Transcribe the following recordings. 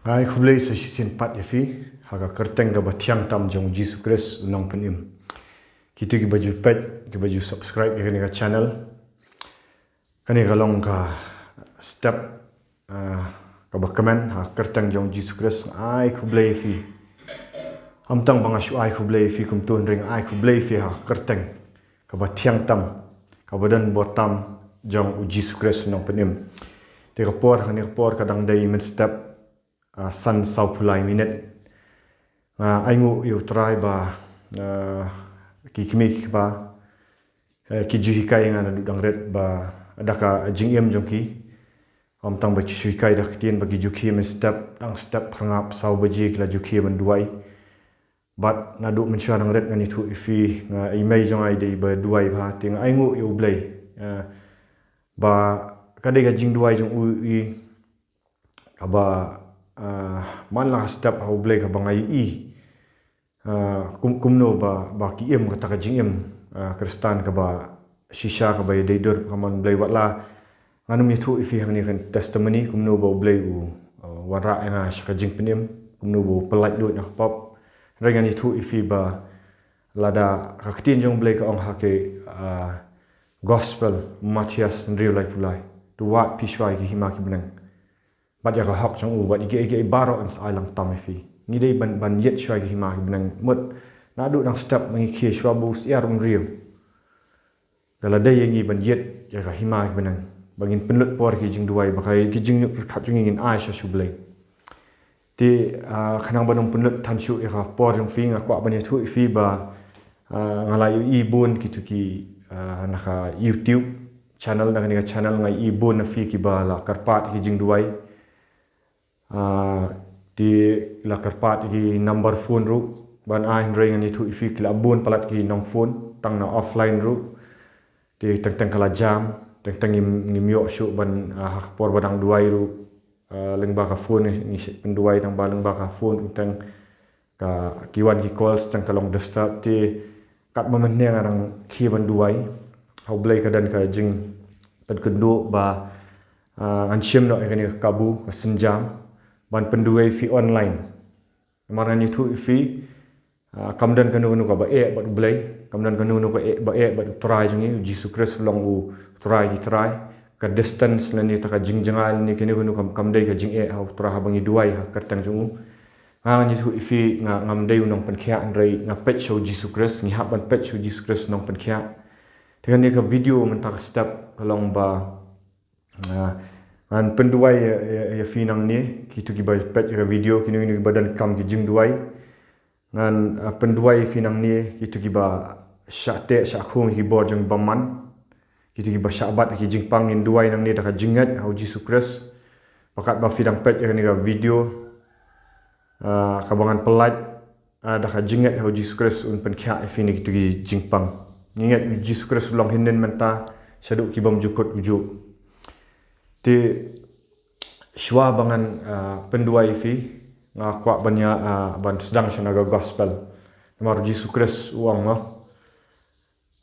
Ai khublei sa sin pat yafi haga kerteng ga bathiang tam jong Jesus Christ unang penim. Kita ki baju pet, ki baju subscribe ke ni ka channel. Kani ga long ka step ka ba comment ha kerteng jong Jesus Christ ai khublei fi. Am tang banga shu ai khublei fi kum tun ring ai khublei fi ha kerteng ka bathiang tam ka badan botam jong Jesus Christ unang penim. Te ka por kadang dai men step san sau pulai minute aingu yu try ba ki kimi ba ki juhi kai ngana dang red ba adaka jingem jongki om tang ba chui kai dak tien ba ki juki men step phangap sau baji kila juki ban duai but na du men sha dang red ngani thu ifi nga imei jong ai dei ba duai ba ting aingu yu blai ba kadai ga jing duai jong u aba man la step how blake ka bangai kumno ba ki em ka taka jingem kristan ka ba shisha ka ba dei dor ka man blai watla anum ni thu ifi hangni kan testimony kumno ba blai u wara nga shaka jing penim kumno bo pelait do na pop rengani thu ifi ba lada ka ktin jong blai ka ong ha ke gospel Matthias real life pulai to what pishwai ki hima ki benang bat ya ka hak chong u bat ige baro ans ailang tamifi ngi dei ban yet shwai ki hima ki benang mut na du dang step ngi khi shwa bu ya rum riu kala dei ngi ban yet ya ka hima ki benang bangin penlut por ki jing duai ba kai ki jing khat jing ngin ai sha shublei ti khanang banung penlut than shu ya ka por jong fi nga kwa ban thu fi ba ngalai i bun ki tu ki naka YouTube channel nang ni channel ngai i bun na fi ki ba la karpat ki jing duai di la karpat ki number phone ru ban ai ring ni thu ifi kila bun palat ki nong phone tang na offline ru di tang kala jam tang ni myo shu ban hak por badang duai ru leng ba ka phone ni penduai tang ba leng ba ka phone tang ka kiwan ki calls tang kalong disturb ti kat moment ne ngarang khi ban duai how blai ka dan ka jing pad kendu ba an shim no ni kabu ka senjam ban penduai fi online marang ni thu fi kamdan kanu ka ba bat blai kamdan kanu ka ba bat try jingi Jesus Christ long u try ka distance na ni ta ka jingjangal ni kanu kamdai ka jing how try bangi duai ha kartang jungu nga ni thu fi nga ngamdai unong penkhia andrei nga pet show Jesus Christ ni ha ban pet show Jesus Christ nong penkhia tekan ni ka video men ta step kalong ba an penduai ya finang ni kitu ki ba pet ka video kini badan kam ki jing duai ngan penduai finang ni kitu ki ba syate syakhung ki bor jeng baman kitu ki ba syabat ki jing pangin duai nang ni da ka jingat au Jesus Christ pakat ba finang pet ka ni ka video kabangan pelat da ka jingat au Jesus Christ un penkhia fini kitu ki jing pang ingat Jesus Christ long hinden menta syaduk ki bam jukut ujuk ti shwa bangan penduai fi nga kwa banya ban sedang syanaga gospel mar Jesus Christ uang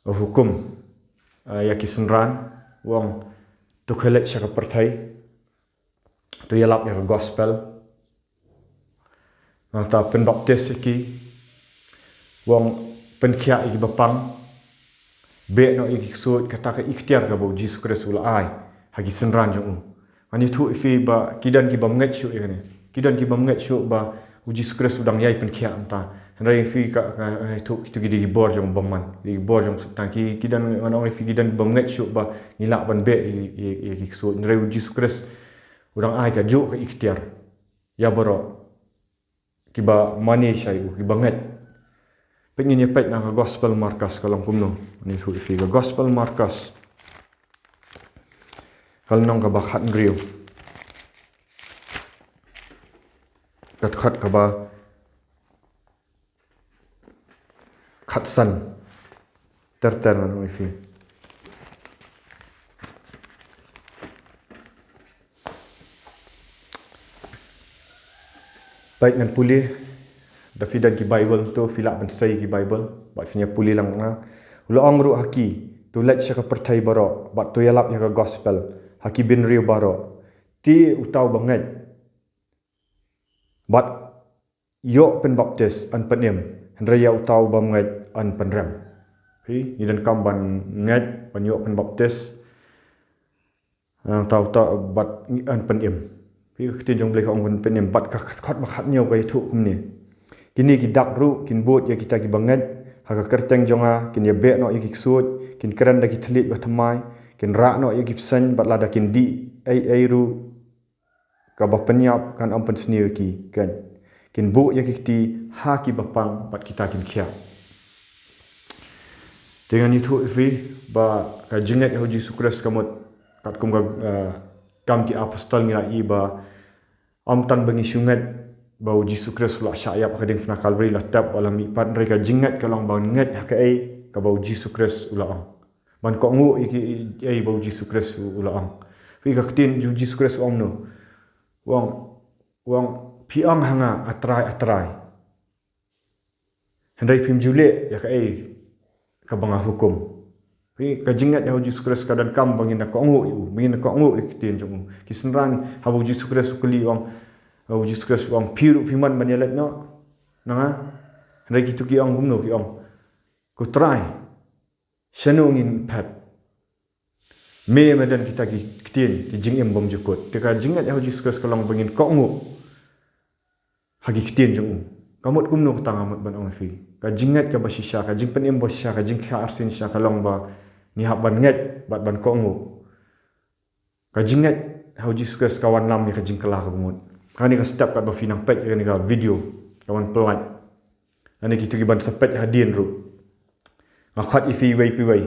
hukum ya kisenran uang tu khelet syaka perthai tu yalap ya gospel nga ta pen baptis ki uang penkhia iki bapang be no iki sut kata ka ikhtiar ka bo Jesus Christ ula ai hagi senran jong ani thu fi ba kidan ki bam nget shu ni kidan ki bam nget shu ba Jesus Christ udang yai penkhia anta rai fi ka thu kitu ki di bor jong baman di bor jong tang ki kidan ana fi kidan bam nget shu ba ngila ban be ki su rai Jesus Christ udang ai ka ju ka ikhtiar ya boro ki ba mani shai ki banget pengin ya pet na gospel markas kalong kumno ni thu fi ga gospel markas kalnong ka ba khat ngriu khat ka ba khat san ter no fi baik ngan puli da fidan ki bible to filak ban sai ki bible ba finya puli lang na ulo angru haki to let syaka perthai baro ba to yalap ya ka gospel haki bin riu baro ti utau banget Bat yok pen baptis an penim hendra ya utau bam ngai an penrem. Pi ni dan kam ban ngai ban yok pen baptis tau bat an penim. Pi tin jong blek ong penim bat ka khat ma khat nyau kai thu kum ni. Kini ki dak ru kin bot ya kita ki banget ha kerteng jonga kin ya be no ya ki sut kin keren da ki thlit ba thamai kin ra no ya ki psan bat la da kin di ai ru ka ba penyap kan ampen sni ki kan kin bu ya ki ti ha ki bapang bat kita kin khia dengan itu fi ba ka jingat ho Yesus Kristus kamot kat kum ga kam ki apostol ngira i ba am tan bengi sungat ba Yesus Kristus la syayap ka ding fna Calvary la tap wala mi pat mereka jingat ka long bang ngat ka ai ka ba Yesus Kristus ula ang ban ko ngu i ai ba Yesus Kristus ula ang fi ka tin Yesus Kristus om no wang piang hanga atrai hendai pim jule ya ka ai ka banga hukum pi ka jingat ya Yesus Kristus ka dan kam bangin ko ngu i bangin ko ngu ikitin jong kisenran ha ba Yesus Kristus kuli wang Yesus Kristus wang piru piman banyalat no nanga hendai kitu ki ong gumno ki ong ko try shanungin pat me medan kita ki kitin ki jingim bom jukut ka jingat ya Yesus Kristus kalong bangin ko ngu hagi kitin jong kamot gumno tang amot ban ong fi ka jingat ka basisha ka jing penim bosha ka jing kha arsin sha kalong ba ni hab ban nget bat ban ko ngu ka jingat ha Yesus Kristus kawan lam ni ka jing kala ka bumut kani ka step kat ba finang pet kani ka video kawan pelat ani kitu ki ban sepet hadin ru ngakhat ifi wei pi wei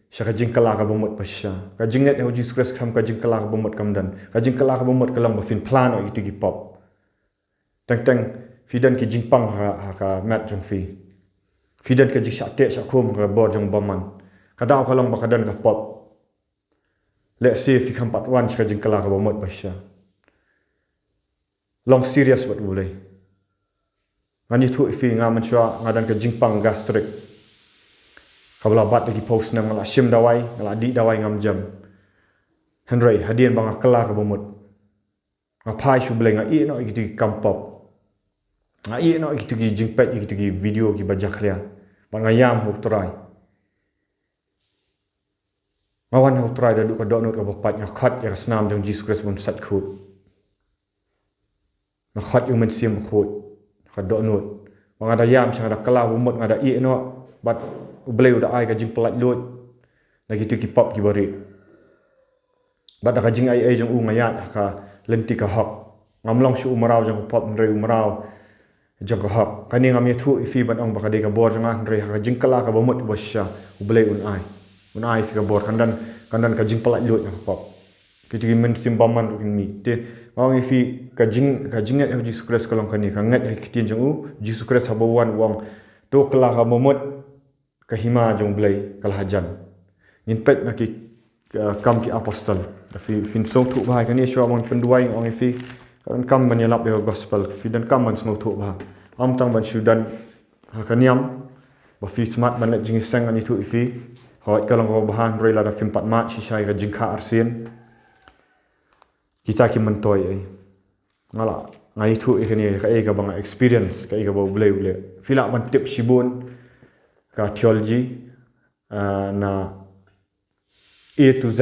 sha ka jing kala ka bumut pasha ka jingat ha Yesus Kristus kam ka jing kala ka bumut kam dan ka jing kala ka bumut kalang ba fin plan o itu ki pop tang fidan ki jingpang ha ka mat jong fi fidan ka jing sate sa khum ka bor jong baman kada ka long ba kadan ka pop let's see fi kam pat wan ka jing kala ka bumut pasha long serious wat boleh ngani thu fi nga man chwa ngadan ka jingpang gastric kabla bat lagi post na ngala shim dawai ngala di dawai ngam jam henry hadien bang kala ka bumut ngapai shu boleh nga i no gitu kampop nga i no gitu ki jingpet gitu ki video ki bajak lia bang ayam ho try ngawan ho try da du ka donut ka bapat nga khat ya snam jong Jesus Christ bom sat khut na khat yung men sim khut ka donut bang ada yam sang ada kala bumut ngada i no bat ubleu da ai ka jing pelat lut na gitu ki pop ki bari bat da ka jing ai jong u ngayat ka lenti ka hak ngamlong shu umarau jong pop nrei umarau jong ka hak kani ngam ye thu fi ban ong ba ka de ka bor jong nrei ka jing kala ka bumut bosha ubleu un ai fi ka bor kandan ka jing pelat lut ka pop gitu ki men sim baman ru mi te wang fi ka jingat ha Jesus Christ kalong kani ka ngat ha kitin jong u Jesus Christ ha bawan wang to kala ka bumut ka hima jong blai kal hajan in pet na ki kam ki apostol fi fin song thu ba kani sho mon penduai ong fi kan kam ban yalap yo gospel fi dan kam ban song thu ba am tang ban sudan ha kaniam ba fi smart ban jing sang ani thu fi hot kalong ko bahan roi la da film pat mat si sai ka jing kha arsin kita ki mentoi ai ngala ngai thu ikani ka e ka bang experience ka e ka bo blai fila ban tip shibun ka theology na A to Z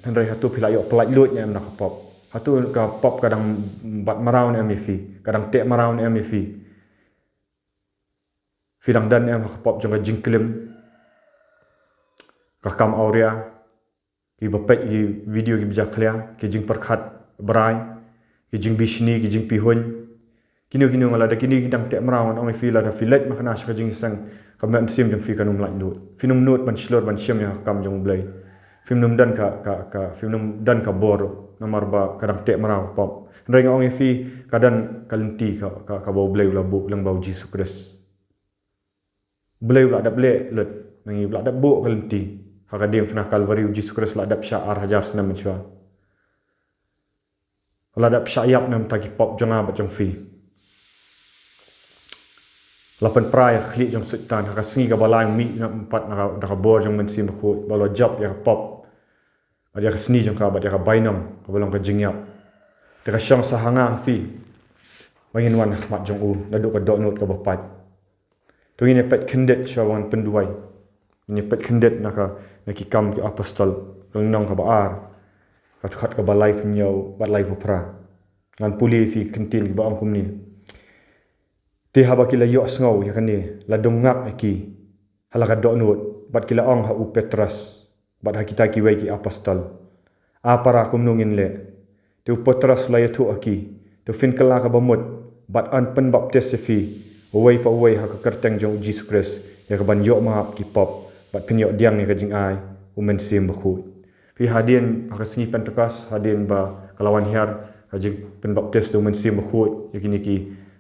hendai hatu fila yo pelat lut nya na pop hatu ka pop kadang bat marau ni fi kadang tek marau ni fi fidang dan em pop jong jing klim ka kam aurea ki bapet ki video ki bijak klia ki jing perkhat brai ki jing bishni ki jing pihun kini ngala da kini dang tek marau on fi la da filet makna ka jing sang ka men sim jong fi kanum lak lut finum not ban slor ban sim ya kam jong blai film num dan ka film num dan ka bor nomor ba kadang tek marau pop reng ong fi kadan kalenti ka bau blai la bu lang bau Jesus Christ blai la dap le lut ngi la dap bu kalenti ha ka ding fna Calvary Jesus Christ la dap sya ar hajar sana menchwa la dap sya yap nam ta ki pop jonga ba jong fi lapan prai khli jong sultan ka singi ka balai mi na empat na ka bor jong men sim khu balo job ya pop ada ka sni jong ka ba ya ka bainam ka balong ka jingyap te ka syang sahanga fi bangin wan Ahmad jong u naduk ka dot not ka bapat tu ini pet kendet shawan penduai ini pet kendet naka nakikam ki apostol nang ka baar kat khat ka balai punyau balai pupra ngan puli fi kentin ki ba am kum ni ti haba kila yo sngo ya kan ni la dongak aki halaka dot not bat kila ong ha u Petrus bat ha kita ki wai ki apostol para kum nungin le tu Petrus la yatu aki tu fin kala ka bamut bat an pen baptis fi wai pa wai ha ka kerteng jong Jesus Christ ya ka ban yo ma ki pop bat pinyo diang ni ka jing ai umen sim bakhu fi hadin ha singi Pentekas hadin ba kalawan hiar ha jing pen baptis umen sim bakhu yakini ki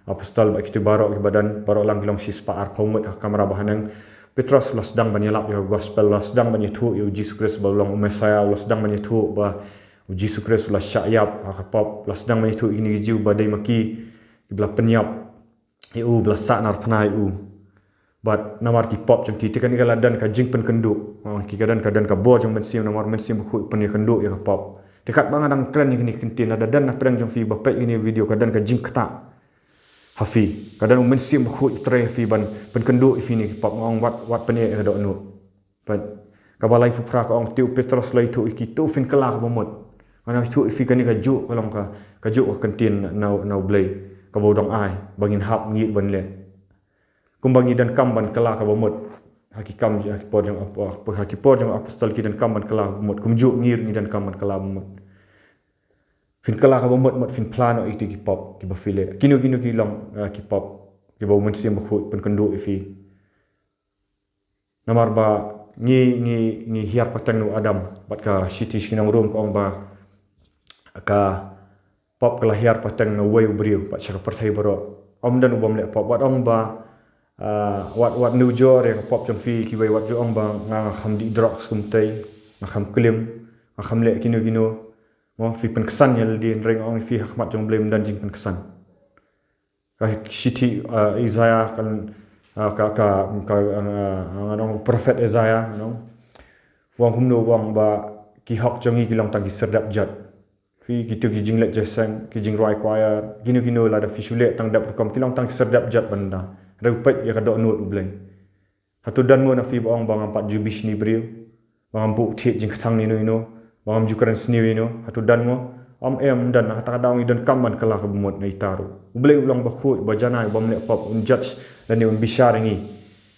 apostol ba kitu barok ki badan barok lang kilong sis pa ar pomut ha kamera bahanang Petrus la sedang banyalap ya gospel la sedang banyitu ya Jesus Christ ba long Messiah la sedang banyitu ba Jesus Christ la syayap ha pop la sedang banyitu ini jiu ba dai maki bla penyap eu bla sanar pnai u bat namar ki pop jong ki tekan kala dan ka jing pen kenduk ki kadan ka bo jong mensim namar mensim khu pen kenduk ya pop dekat bang adang keren ni kentin ada dan na perang jong fi bapet ini video kadan ka jing kata hafi kadang mensim khu tre fi ban pen kenduk fi ni pop ngong wat pen ya dok nu ban ka balai fu pra ka ong tiu Petrus lai tu ki tu fin kala ka bomot ana tu fi kan ni ka ju kolong ka ju ka kentin nau blai ka bodong ai bangin hap ngit ban le kum bangi dan kam ban kala ka bomot hakikam hakipor jong apa hakipor jong apostol ki dan kam ban kala bomot kum ju ngir ni dan kam ban kala bomot fin kala ka bomot mot fin plano itu ki pop ki bafile kinu ki long ki pop ki bo mun sim khu pen kendu ifi namar ba ngi hiar patang nu adam bat ka city skinang room ko ba ka pop kala hiar patang no way briu pat saka perthai baro om dan ubam le pop wat ong ba wat new jor ya pop jam fi ki way wat ju ong ba nga kham di drugs kum tai nga kham klim nga kham le kinu mo fi pen kesan yel di ring ong fi Ahmad jong blame dan jing pen kesan ka city Isaiah kan ka anong prophet Isaiah no wang humno wang ba ki hok jongi ki long tang ki serdap jat fi gitu ki jing let jesang ki jing roi choir ginu la da fi shule tang dap kom ki long tang serdap jat banda repet ya ka dok not ublai hatu dan mo na fi bang bang empat jubish ni briu bang bu thit jing thang ni no bang jukaran sni no hatu dan mo em dan kata daung dan kaman kala ka bumot na itaru ublai ulang ba khu ba janai bam le pop un judge dan ni un bishar ngi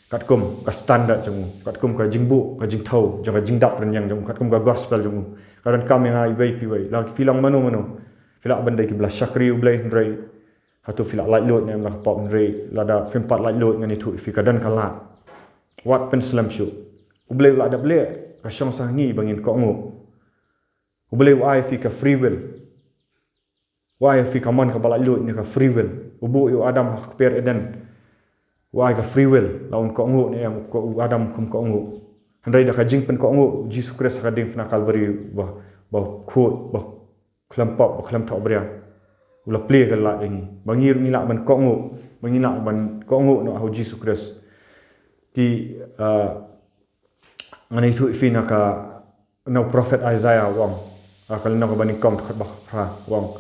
katkum ka standard jong katkum ka jingbu ka jing thau jong ka jing dap ren yang jong katkum ka gospel jong kadan kam yang ai pi wai la filang mano filak bandai ki bla syakri ublai rei hatu filak light load ni la pop rei la da fimpat light load ngani thu fi kadan kala wat pen slam shu ublai la da ble ka syong sang ngi bangin ko ngo ublai ai fi ka free will wai fi ka man ka bala load ni ka free will ubu yu adam hak per eden wai ka free will laun ko ngo ni yang ko adam kum ko ngo handai da ka jing pen ko ngo Jesus Christ ka ding fna Calvary ba khot ba klampop ba klam tho bria ula play ka la ini bangir ni la ban ko ngo bangina ban ko ngo no ho Jesus Christ ki ngani thu fi na ka no prophet Isaiah wang akal na ko bani kom khat ba ha wang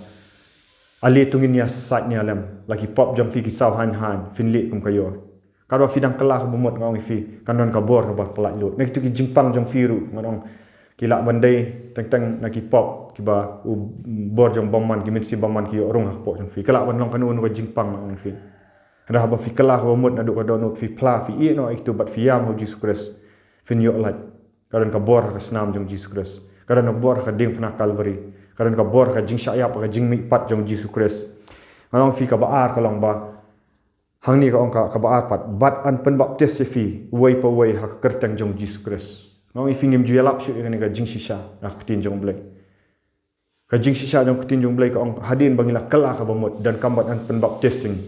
ali tungin ya sat ni alam lagi pop jam fi ki saw han finli kum kayo kadwa fi dang kala bumot ngong fi kanon ka bor ba pelak lut nek tu ki jingpang jong firu ngong ki la bandai teng na ki pop ki ba bor jong bomman ki mit si bomman ki rong ha pop jong fi kala ban long kanon ko jingpang ngong fi ada ba fi kala bumot na du ka donot fi pla fi e no iktu bat fi yam ho Jesus Christ fin yo lat kadon ka bor ka snam jong Jesus Christ kadon ka bor ka ding fna Calvary kadon ka bor ka jing syaya ka jing mi pat jong Jesus Christ ngong fi ka ba ar ka long ba hang ni ka ong ka baat pat bat an pen baptis fi wai pa wai ha kerteng jong Jesus Christ ngong i fingim ju yalap shu ni ka jing shisha na kutin jong blai ka jing shisha jong kutin jong blai ka ong hadin bangila kala ka bamot dan kambat an pen baptising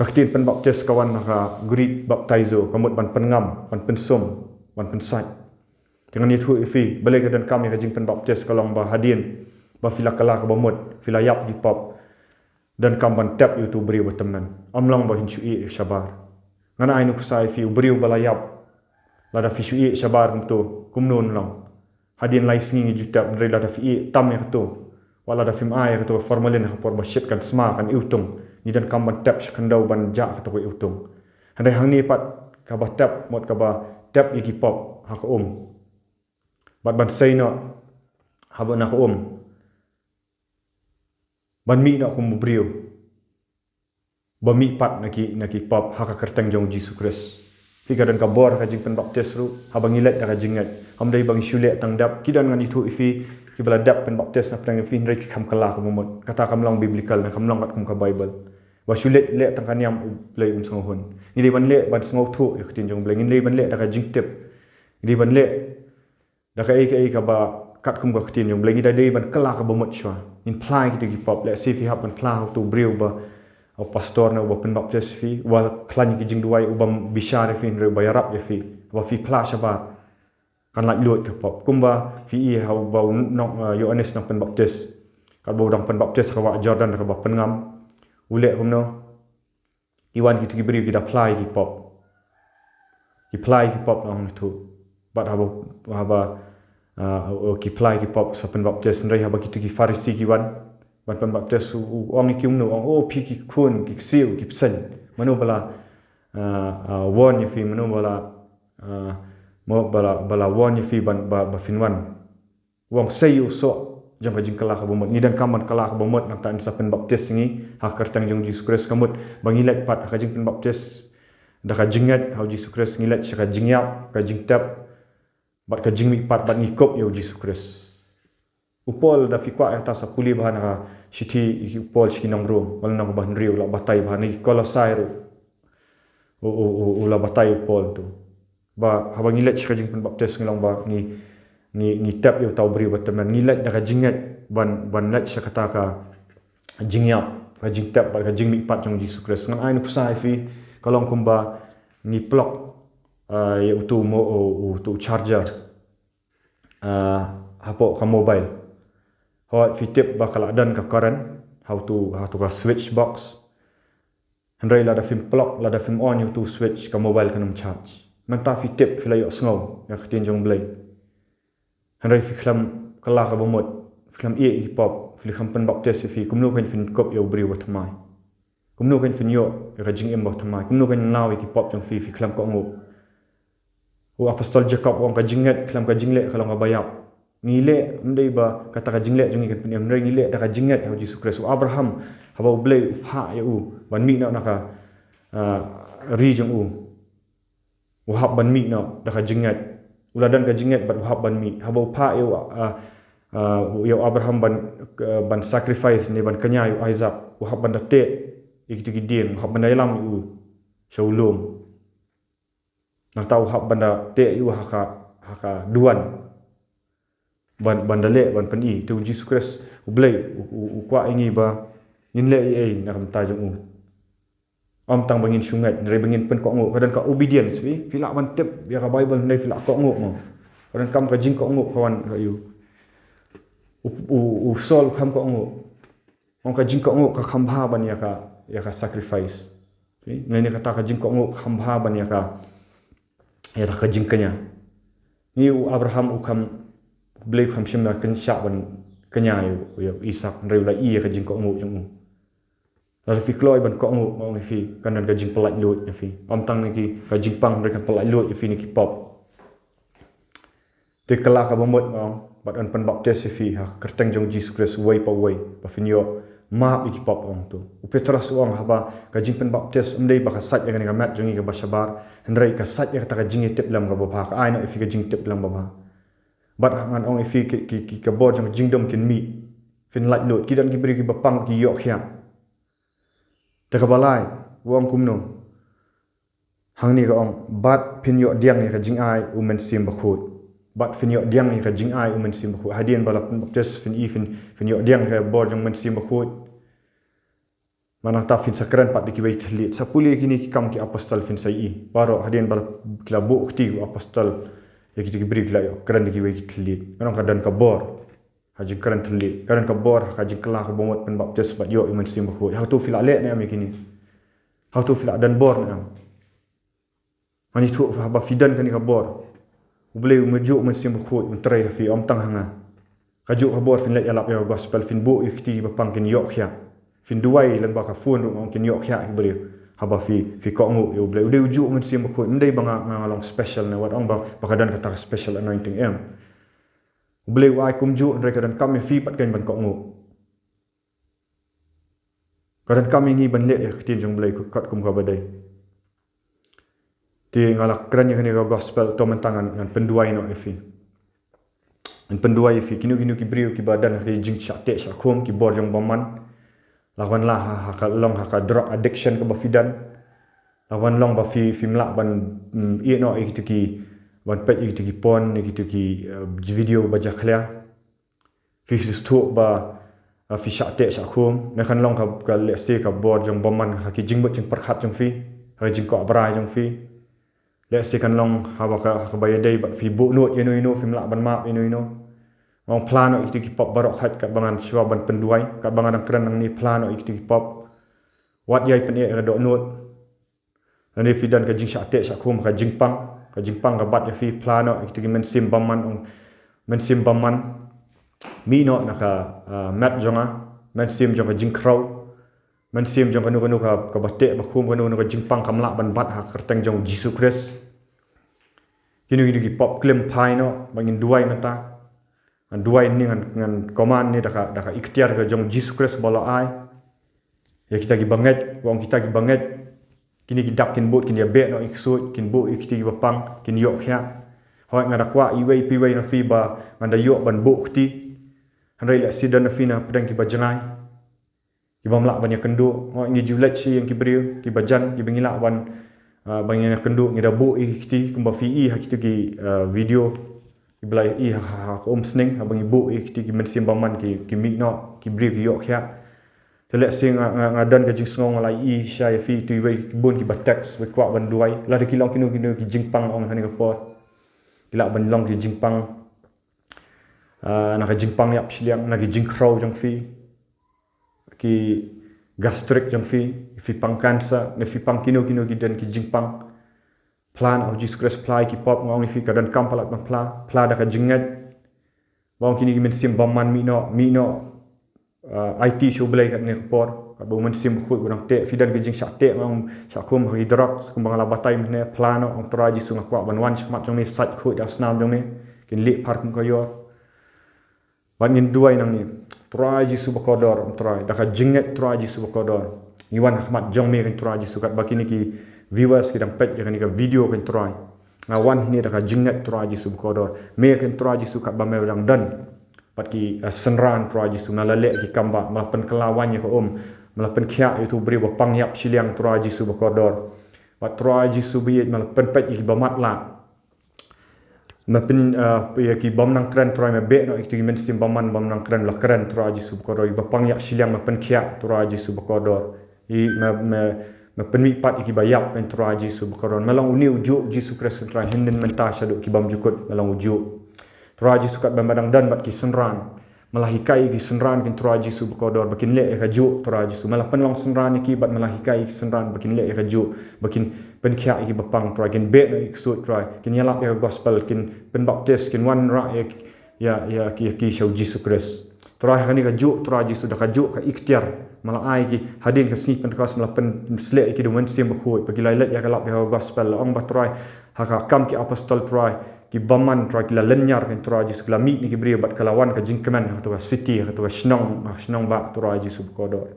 ka kutin pen baptis kawan ka greet baptizo kamot ban pen ngam ban pen som ban pen sat dengan itu fi balai ka dan kam ka jing pen baptis kalong ba hadin ba fila kala ka bamot fila yap hip hop dan kamban tap YouTube beriu berteman amlang ba hinsui syabar ngana ainu kusai fi beriu balayap lada fi sui syabar tu kumnon long hadin lai singi jutap nri lada fi tam ya tu wala da film ai to formalin ha por ba shit kan sma kan iutung ni dan kam ban tap kan dau ban ja ka to iutung handai hang ni pat ka ba tap mot ka ba tap iki pop ha ko bat ban sei no ha ba na ko ban mi na ko mubriu ba mi pat naki pop ha ka kerteng jong Jesus Christ Fika dan kabor ka jing pen baptis ru habang ilet da ka jingat hamdai bang syule tang dap kidan ngan itu ifi ki bala dap pen baptis na pang ifi rek kam kala ko momot kata kam long biblical na kam long kat kum ka bible ba syule le tang kan yam play songhon ni de ban le ban sngau thu ik tin jong bleng ni le ban le da ka jing tep ni ban le da ka ka ba kat kum ka tin jong bleng ni da de ban kala ka bomot shwa in play ki pop le see if you happen plan to brew ba o pastor na open baptist fi wal klan ki jing duai ubam bishar fi re bayarap ya fi wa fi pla shabat kan la lut ka pop kumba fi how ba no yohanes na pen baptist ka bo dang pen baptist ka wa jordan ka ba pen ngam ule humno iwan ki bri ki da apply ki pop long tu but haba ki apply ki pop sa pen baptist nrai haba ki farisi ki wan ban pen baptist ong ki umno ong pi ki kun ki siu ki psen manu bala won ye fi manu bala mo bala won ye fi ban ba finwan wong sayu so jong ka jing kala ka bomot ni dan kaman kala ka bomot nak tan sa pen baptist ni ha kertang jong Jesus Christ kamut bangilat pat ka jing pen baptist da ka jingat how Jesus Christ ngilat sa ka jingyap ka jing tap bat ka jing mi pat bat ngikop yo Jesus Christ upol da fi kwa ta sa puli bahan ka shiti upol shi nang rom wal nang ban riu la batai bahan ni kolosai ru o la batai upol tu ba habang ilet shi jing pen baptist ngilong ba ni tap yo tau bri bataman ngilat da ka jingat ban lat shi kata ka jingyap ka jing tap ka jing mi pat jong Jesus Christ nang ai nu sai fi kalong kumba ni plug ya tu mo tu charger hapo ka mobile how fitip bakal adan ka current how to ka switch box handai la da film plug la da film on you to switch ka mobile kanum charge man ta fitip filai sngow ya ktin jong blai handai fi khlam kala ka bomot khlam hip hop fi kham pen baptist fi kumno kan fin kop yo bri wat mai kumno kan fin yo ka jing em bot mai kumno kan naw hip hop jong fi khlam ko ngo o apostol jacob wong ka jinget khlam ka jingle kalong ka bayap ngile ndai ba kata ka jingle jungi kan penem ndai ngile da ka jingat ha Jesus Christ Abraham haba blai ha ya u ban mi na ka ri jong u hab ban mi na da ka jingat uladan ka jingat bat hab ban mi haba pa yo Abraham ban sacrifice ni ban kanya yo Isaac hab ban da te ikitu gidien hab ban da lam u shaulum na tau hab ban da te yu haka duan ban dale ban pani tu Jesus Christ ublai kwa ingi ba inle na kam ta jong am tang bangin sungat nere bangin pen ko ngo kadan ka obedience fi la ban tep ya ka bible nei fi la ko ngo mo kadan kam ka jing ko ngo kawan ka yu sol kam ko ngo on ka jing ko ngo ka khamba ban ya ka sacrifice nei ne kata ka jing ko ngo khamba ban ya ka jing kanya ni Abraham ukam blake kham shim na kan sha ban kanya yo Isaac reu la i ka jing ko ngo jong la fi kloi ban ko ngo mo fi kan ka jing pelat lut ya fi am tang ni ki ka jing pang re kan pelat lut ya fi ni ki pop te kala ka bomot ngong bat an pan baptist fi ha kerteng jong Jesus Christ way pa fin yo ma ki pop ong tu upetras ong haba ka jing pan baptist amdei ba ka sat ya ka mat jong ka bashabar hendrai ka sat ya ta ka jing tip lam ka ba ka ai no fi ka jing tip lam ba bat hangan ong fi ki ka bod jong jingdom kin mi fin lat lut ki dan ki bri ki bapang ki yok khia ta ka balai wong kumno hang ni ka ong bat pin yo diang ni ka jing ai umen sim ba khut bat fin yo diang ni ka jing ai umen sim ba khut hadian balap baptist fin yo diang ka bod jong men sim ba khut manang ta fin sakran pat ki bai thlit sapuli kini ki kam ki apostol fin sai i baro hadian balap kila bu khti apostol ya kita beri kelak yo keran di kiwi telit orang kadan ka bor haji keran telit keran ka bor haji kelah ka bomot pen baptist bat yo iman sim khut how tu fila lek ni ami kini how tu fila dan bor ni am mani tu fa ba fidan kan ka bor ublei mejuk man sim khut mentrai fi om tang hanga kajuk kabor fin let yalap ya gospel fin bu ikti bapang kin yok ya fin duai lang ba ka fun ru kin yok ya beri haba fi ko ngu yo ble ude uju men sim ko ndai banga ngalong special na wat ong ba bakadan kata special anointing ble wa kum ju ndai kadan kam fi pat kan ban ko ngu kadan kam ngi ban le ya tin jong ble kat kum ka badai ti ngalak kran ni gospel to mentangan ngan penduai no fi en penduai fi kinu ki brio ki badan ki jing chate khom ki bor jong baman lawan lah ha long ha drug addiction ke bafidan lawan long ba fi mla ban i no ki ki ban pet ki pon ki video ba jakhlia fi stu ba fi chate khom na kan long ka le ste ka bor jong baman ha ki jing bot jing parkhat jong fi ha jing ko abrai jong fi le ste kan long ha ba ka bayadai ba fi bu not ino fi mla ban map ino Orang plano itu ki pop barok hat kat bangan swaban penduai kat bangan kran nang ni plano itu ki pop wat yai pen e do not ani fidan ka jing shate sakum ka jingpang ka bat ya fi plano itu ki men sim baman mino naka mat jonga men sim jonga jing crow men sim jonga nu ka batte ba khum nu ka jingpang kamla ban bat ha kerteng jong Jesus Christ kini ki pop klem pai no bangin duai mata dua ini dengan koman ni dah ikhtiar ke jong Jesus Christ bala ai ya kita gi banget wong kita gi banget kini kita kin bot kin ya be no iksut kin bot ikti bapang kin yok kya hoi ngada kwa iwei piwei na fi ba ngada yok ban bot ti handai la sidan na fi na pedang ki bajangai ki bamla ban ya kendo hoi ngi julet si yang ki brio ki bajan ki bengila ban bangnya kendo ngi da bot ikti kumba fi i ha kitu ki video Iblai ha sning abang ibu ikti ki mensim baman ki mikno ki bri ki yok ya telek sing ngadan ka jing sngong lai I sya fi tu wei bun ki batex we kwa ban duai la de kilong kinu ki jingpang ong hani ka por kila ban long ki jingpang na ka jingpang yap siliang na ki jingkrow jong fi ki gastric jong fi pang cancer na fi pang kinu ki den ki jingpang plan of Jesus Christ play ki pop ngong fi kadan kampalat bang pla da ka jingat bang kini men sim baman mino IT show blay kat ne por ka bo men sim khut burang te fidan ke jing sak te ngong sak khum hi drug kumbang la batai ne plan ong traji sunga kwa ban wan chmat jong ni sat khut da snam jong ni kin li par kum ka yo ban ngin duai nang ni traji su bakodor trai da ka jingat traji su bakodor Iwan Ahmad jong me kan traji su kat bakini ki viewers kita pet yang ni ka video kan try ngawan ni dah jingat traji su kodor me kan traji su kat bame dang dan pat ki senran traji su nalale ki kamba malapan kelawan ya ko malapan khia itu beri bapang yap siliang traji su kodor pat traji su bi malapan pet ki bamat la malapan ya ki bam nang kran try me be no itu men sim baman bam nang kran la kran traji su kodor bapang yak siliang malapan khia traji su kodor I penmi pat ki bayap pen traji su bakaron malang uni ujuk Jesus Christ tra hinden menta syadu ki bam jukut malang ujuk traji su kat bamadang dan bat ki senran malahikai ki senran kin traji su bakodor bakin le ka juk traji su malah penlong senran ki bat malahikai ki senran bakin le ka juk bakin pen khia ki bapang tra kin be no iksut tra kin yalap ya gospel kin pen baptist kin wan ra ya ki show Jesus Christ terakhir ni ka juk traji su dah ka juk ka ikhtiar malah ai ki hadin ka sni pen kas malah pen slek ki dumen sim khoi bagi lailat ya kalap ya gospel ong ba try ha ka kam ki apostol try ki baman try ki la lenyar kan traji su la mi ni ki bri bat kalawan ka jingkeman atau ka city atau ka snong ba traji su kodor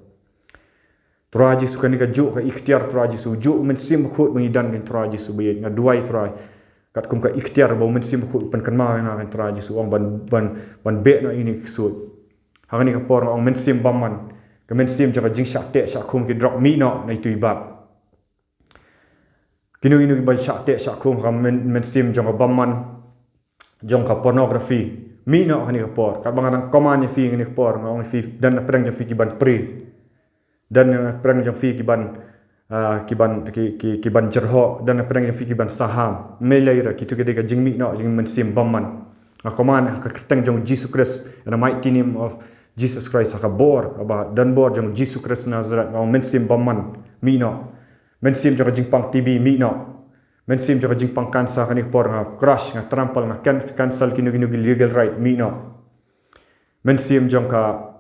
traji su kan ni ka juk ka ikhtiar traji su juk men sim khoi mengidan kan traji su bi nga duai try kat kum ka ikhtiar ba men sim khoi pen kan ma kan traji su ong ban be no ini sut ha ni ka por ong men sim baman kemen sim jaka jing sak te sak khum ki drop mi no na itu ibab kinu ki ba sak te sak khum kam men sim jaka baman jong ka pornography mi no hani ka por ka bangang koman fi ni ka por ngong fi dan pedang jong fi ki ban pri dan pedang jong fi ki ban jerho dan pedang jong fi ki ban saham melaira kitu ke de ka jing mi no jing men sim baman koman ka keteng jong Jesus Christ in the mighty name of Jesus Christ haka bor aba dan bor jong Jesus Christ Nazareth ngau mensim baman mino mensim jong jingpang TB mino mensim jong jingpang kansa kanik por nga crash nga trample nga cancel kinu legal right mino men sim jong ka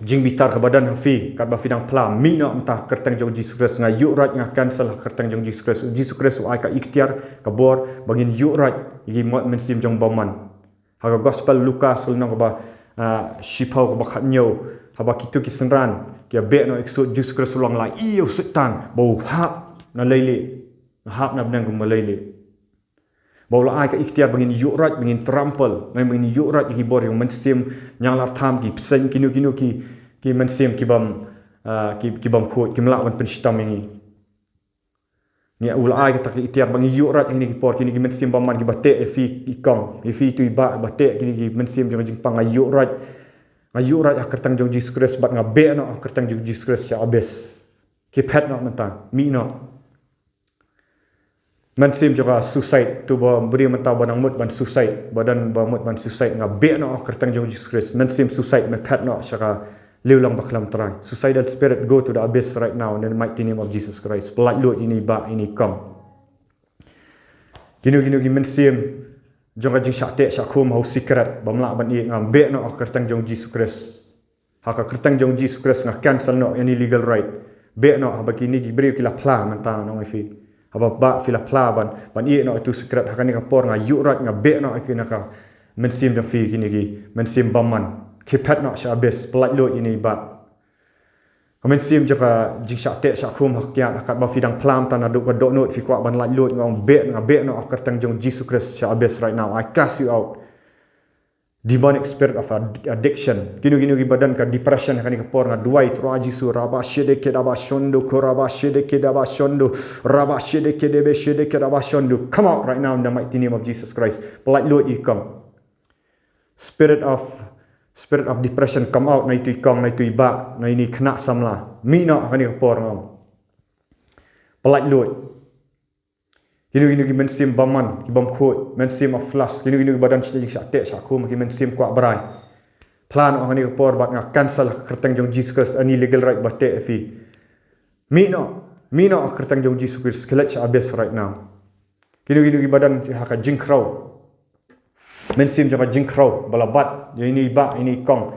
jing bitar ka badan fi kat ba fidang pla mi no mta kerteng jong Jesus Christ nga yu right nga cancel kerteng jong Jesus Christ ai ka ikhtiar ka bor bangin yu right gi men sim jong baman ha gospel Lukas no ka ba shipau ka ba khatnyo ha ba kitu kisenran kia be no exo Jesus Christ ulang la iyo setan bau hap na leile hap na benang ka leile Baula ai ka ikhtiar bangin yurat bangin trample bangin yurat ki bor yang mensim yang lar tham ki psen kinu ki mensim ki bam khot ki melak ban penstam ini ni ula ai ka tak ikhtiar bangin yurat ini ki por kini ki mensim baman ki bate fi ikong fi tu ba bate kini ki mensim jong jing pang yurat akertang jong Jesus Christ bat nga be no akertang jong Jesus Christ ya abes ki pet no menta mi no Man sim juga suicide tu ba beri mentau banang mut ban suicide badan ba mut ban suicide nga be no kertang jong Jesus Christ man sim suicide me pet no shaka liulang baklam try suicidal spirit go to the abyss right now in the mighty name of Jesus Christ pelaj lut ini ba ini kom ginu man sim jong jing syate syakum hau secret bamla ban i nga be no kertang jong Jesus Christ haka kertang jong Jesus Christ nga cancel no any legal right be no bagi ni beri kila pla mentang no ifi Haba ba fila pla ban i no itu secret hakani ka por nga yurat nga be no ikina ka mensim jang fi kini ki mensim baman kipet no sha bes pelaj lo ini ba mensim jaka jing sha te sha khum hakya akat ba fidang plam tan adu ka do not fi kwa ban laj lo ngong be no akartang jong Jesus Christ sha bes right now I cast you out demonic spirit of addiction ginu ki badan ka depression hakani ka por nga duai tro ajisu raba shede ke daba shondo koraba shede ke daba shondo raba shede ke debe shede ke daba shondo come out right now in the mighty name of Jesus Christ pelaj lo ikam spirit of depression come out na itu ikam na itu iba na ini kena samla mina hakani ka por ngam pelaj lo Ginu ki mensim baman ki bam khot mensim of flas ginu ki badan jing syate syakum ki mensim kwa brai plan ong ni por bat nga cancel kertang jong Jesus Christ ani legal right bate fi mino kertang jong Jesus Christ kelat abes right now ginu ki badan haka jing crow mensim jong jing crow balabat ini ba ini kong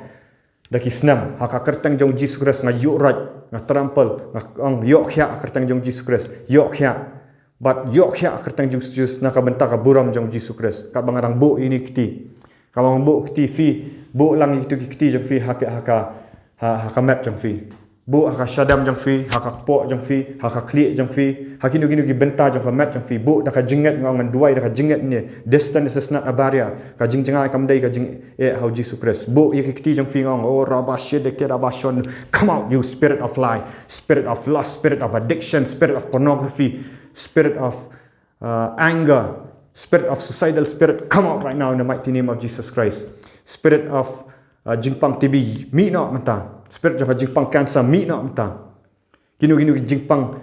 daki snam haka kertang jong Jesus Christ nga yu right nga trample nga ong yok khya kertang jong Jesus Christ yok khya But yok ya kertang jong Jesus nak bentak ka buram jong Jesus Christ. Ka bangarang bu ini kiti. Ka bang bu kiti fi bu lang itu kiti jong fi haka map jong fi. Bu haka shadam jong fi, haka po jong fi, haka kli jong fi, hakinu ki benta jong map jong fi. Bu dak jinget ngong duai dak jinget ni. Distance is not a barrier. Ka jingjengai kam dai ka jing how Jesus Christ. Bu ye kiti jong fi ngong oh rabashid ke rabashon. Come out you spirit of lie, spirit of lust, spirit of addiction, spirit of pornography. Spirit of anger, spirit of suicidal spirit, come out right now in the mighty name of Jesus Christ. Spirit of jingpang TB, mi no mata. Spirit of jingpang cancer, mi no mata. Ginu jingpang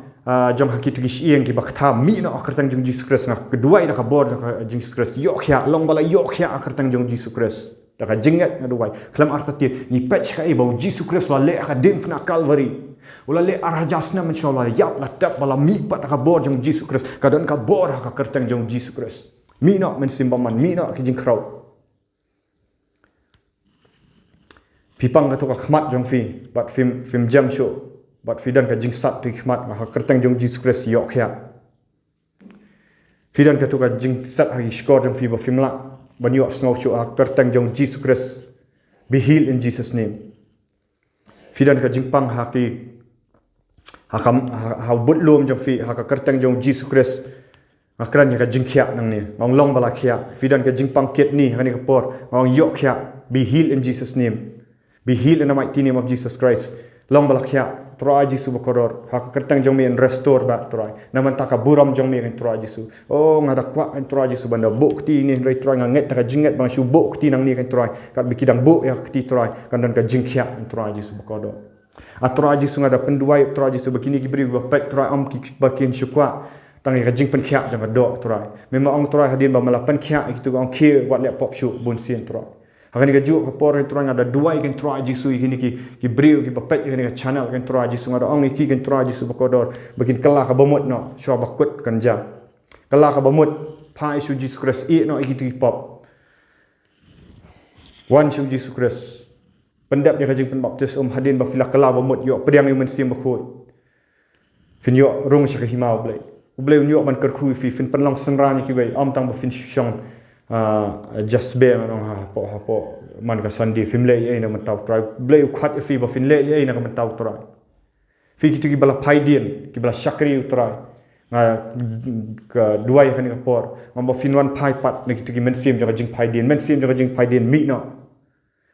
jong hakitu gisieng ki bakta mi no akartang jong Jesus Christ nga kedua ida ka bor jong Jesus Christ yok ya long bala yok ya akartang jong Jesus Christ. Daka jingat nga duwai. Kelam artati ni patch ka ibau Jesus Christ la le ka dim fna Calvary. Ula le arah jasna insyaallah yap la tap bala mi pat ka bor jong Jesus Christ. Kadan ka bor ka kertang jong Jesus Christ. Mi no men simbaman mi no ki jing crowd. Pipang ka to ka khmat jong fi bat film jam show. Bat fidan ka jing sat tu khmat ka kertang jong Jesus Christ yok ya. Fidan ka to ka jing sat ha skor jong fi ba film la banyo snow show kertang jong Jesus Christ. Be healed in Jesus name. Fidan ka jingpang haki ha butlom jong fi ha ka kertang jong Jesus Christ akran ka jingkhya nang ni ngong long bala khya fidan ka jingpang ket ni hani ka por ngong yok khya be healed in Jesus name be healed in the mighty name of Jesus Christ long bala khya try Jesus bakoror ha ka kertang jong mi restore ba try naman ta ka buram jong mi kan try Jesus oh ngada kwa kan try Jesus banda bukti ni rai try nganget ta ka jinget bang shu bukti nang ni kan try kat bikidang bu ya kti try kan dan ka jingkhya kan try Jesus bakoror atro aji sunga da penduai atro aji subakini gibri bapak try am ki bakin syukwa tangi ka jing pen khya jang do try memang ong try hadin ba mala pen khya itu ong ki wat le pop shu bun sin try hakani ka ju ka por try ngada duai kan try aji su hini ki bri ki bapak ni ka channel kan try aji sunga da ong ki kan try aji su bakodor bakin kala ka bomot no sho bakut kan ja kala ka bomot pa isu Jesus Christ no ikitu pop one shu Jesus Christ Pendap dia kajing penbaptis hadin ba fila kala ba mot yo pediang yu men sim ba khot. Fin yo rong sha himau blai. Blai yo man kar khu fi fin penlong senrani ki bai tang ba fin shong just be manong ha po man ka sandi film le ye na man tau try blai khat fi ba fin le ye na man tau try. Fi ki tu ki bala paidien ki bala shakri utrai nga ka duai kan ka por ngam fin wan pai pat ne ki tu ki men sim jaga jing paidien men sim jaga jing paidien mi no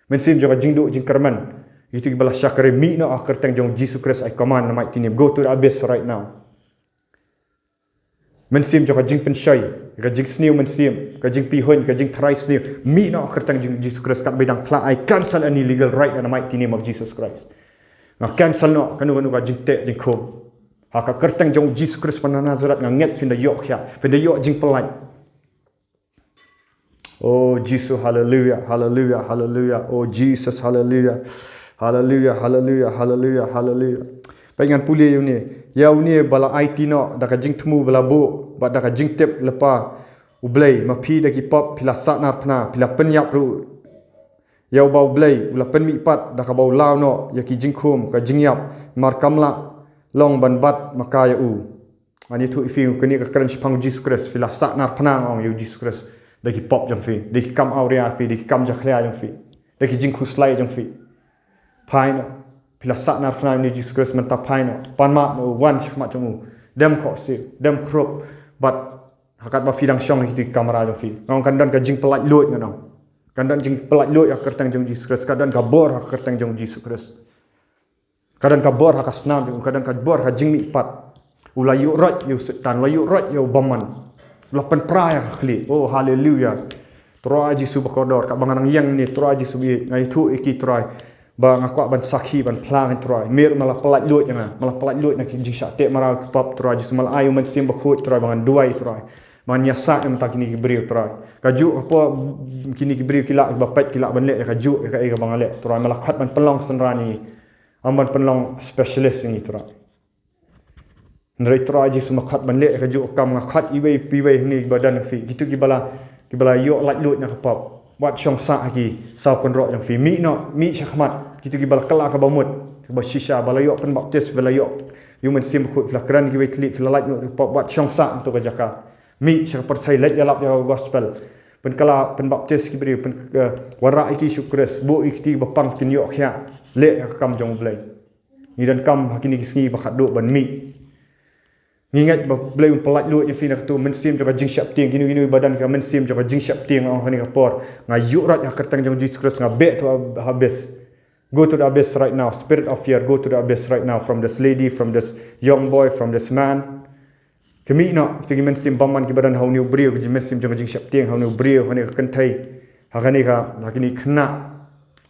men sim jaga jing do jing karman ki tu ki bala shakri mi no akar tang jong Jesus Christ I command na mai tinim go to the abyss right now. Men sim jaga jing pen shai ka jing snew men sim ka jing pi hun ka jing thrai snew mi no akar tang jong Jesus Christ kat bedang pla I cancel any legal right in the mighty name of Jesus Christ. Nga cancel no kanu ka jing te jing khom haka kerteng jong Jesus Christ pana Nazaret nga nget fin da yok ya fin da yok jing pelai. Oh Jesus, hallelujah, hallelujah, hallelujah. Oh Jesus, hallelujah, hallelujah, hallelujah, hallelujah, hallelujah. Pengan puli yu ni bala IT no da ka jing tmu bala bu ba da ka jing tep lepa ublei ma phi da ki pop pila sa na phna pila penyap ru yau bau blai ula pen mi pat da ka bau lao no ya ki jing khum ka jing yap mar kamla long ban bat maka ya u ani thu fi ko ni ka crunch phang Jesus Christ fila sa na phna ngong yu Jesus Christ da ki pop jang fi da ki kam auria fi da ki kam jakhlia jang fi da ki jing khu slai jang fi phai no pila sa na phna ni Jesus Christ man ta phai no pan ma no wan shakma chamu dem kho si dem khrop bat hakat ba fi dang shong ki kamera jang fi ngong kan dan ka jing pelai lot ngano kadang jing pelak lot ya kertang jong Jesus Christ kadang kabor ha kertang jong Jesus Christ kadang kabor ha kasnam jong kadang kabor ha jing mi pat ula yu rot yu setan ula yu rot yu baman ula pen praya khli oh hallelujah troa Jesus bakodor ka bangang yang ni troa Jesus bi ngai thu iki troai ba ngakwa ban sakhi ban plang troai mir mala pelak lot yang mala pelak lot nak jing syak te mara pop troa Jesus mal ayu men sim bakhut troai bangan duai troai man yasa em tak kini beriu troai kaju apa kini beriu kila bapat kila ban le kaju ka e bang le troai malakhat ban pelong senrani amban pelong specialist ni troai nrai troai ji sumakhat ban le kaju kam ngakhat iwe piwe ni badan fi gitu kibala yo lak lut na kapap wat shong sa ki sa kon ro yang fi mi no mi shakhmat gitu kibala kala ka bamut ba shisha bala yo pen baptis bala yo human sim khut flakran ki wetli flalait no kapap wat shong sa to ka jaka mi syaka percaya let yalap ya gospel pen kala pen baptis ki beri pen wara iki syukres bu ikti bapang kin yo khya le kam jong blai ni dan kam hakini kisngi bakhat do ban mi ngingat blai un pelak lu fi nak tu men sim joka jing syap ting kini badan ka men sim joka jing syap ting ang hani ka por nga yurat ya kertang jong Jesus Christ nga be to habis go to the abyss right now spirit of fear go to the abyss right now from this lady from this young boy from this man kami no kita men sim baman ki badan hau ni brio ki men sim jong jing syap ting hau ni brio hani ka kentai hakani ka hakini khna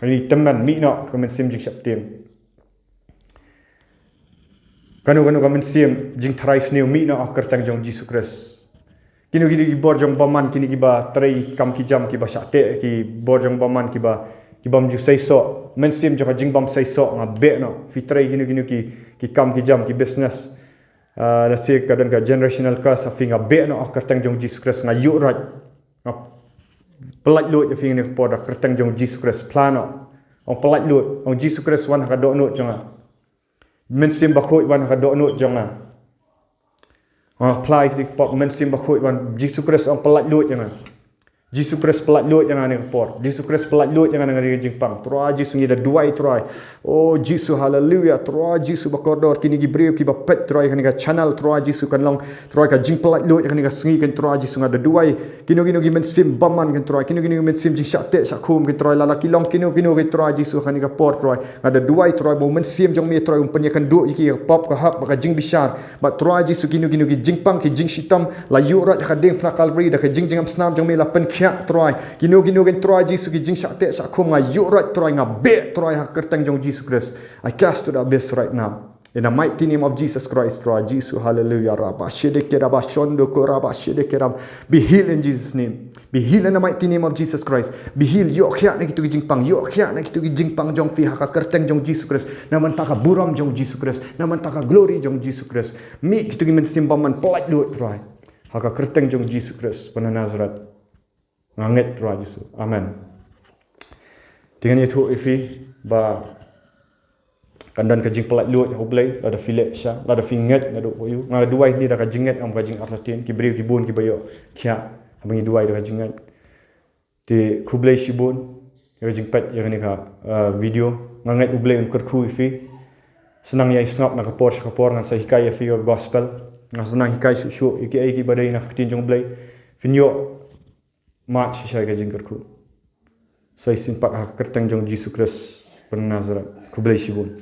kani teman mi no ka men sim jing syap ting kanu ka men sim jing thrai sneu mi no akar tang jong Jesus Christ kini bor jong baman kini ki ba trai kam ki jam ki ba syate ki bor jong baman ki bam ju sai so men sim jong jing bam sai so nga be no fi trai kini ki kam ki jam ki business let's say kadang ka generational curse afinga be no kertang jong Jesus Christ nga yu right pelak lut afinga ni poda kertang jong Jesus Christ plano ong pelak lut ong Jesus Christ wan ka do no jonga men sim ba khoi wan ka do no jonga apply ki pop men sim ba khoi wan Jesus Christ ong pelak lut jonga Jesus Christ pelak lut yang ane por Jesus Christ pelak lut yang ane ngari jingpang troa Jesus ngi da duai troai oh Jesus hallelujah troa Jesus bakodor kini gibreu ki bapet troai kan ga channel troa Jesus kan long troai ka jing pelak lut yang ane ga sngi kan troa Jesus ngada duai kino gi men sim baman kan troai kino men sim jing syate sakhum kan troai lala kilong kino gi troa Jesus kan ga por troai ngada duai troai bo men sim jong mi troai umpanya kan du ki pop ka hak ba jing bisar ba troa Jesus kino gi jingpang ki jing sitam la yurat ka ding fra calvary da ka jing am snam jong mi la pen kya troai kino gen troai Jesus ki jing syate sakhum nga yurat troai nga be troai ha kertang jong Jesus Christ I cast to the abyss right now in the mighty name of Jesus Christ troai Jesus hallelujah rabba shedeke rabba shondo ko rabba shedeke rab be healed in Jesus name be healed in the mighty name of Jesus Christ be healed yo khya na kitu ki jingpang yo khya na kitu ki jingpang jong fi ha kertang jong Jesus Christ naman ta ka buram jong Jesus Christ naman ta ka glory jong Jesus Christ mi kitu ki men simbaman polite lut troai ha kertang jong Jesus Christ pana Nazaret nganget roh Jesus amen Dengan itu ifi ba kandan ka jing pelat luat oblay la da filet sha la da finget na do yu nga duai ni da ka jinget am ka jing arlatin ki briu ki bun ki bayo kya abangi duai da ka jinget ti kublai shibun ya jing pet ya ni ka video nga ngai oblay un kurku ifi senang ya snap na ka por ngan sa hikai ifi gospel nga senang hikai su iki ai ki badai na tin jong blay finyo mat sha ka jing kurku sai sin pak ha kerteng jong Jesus Christ penazar kublai shibun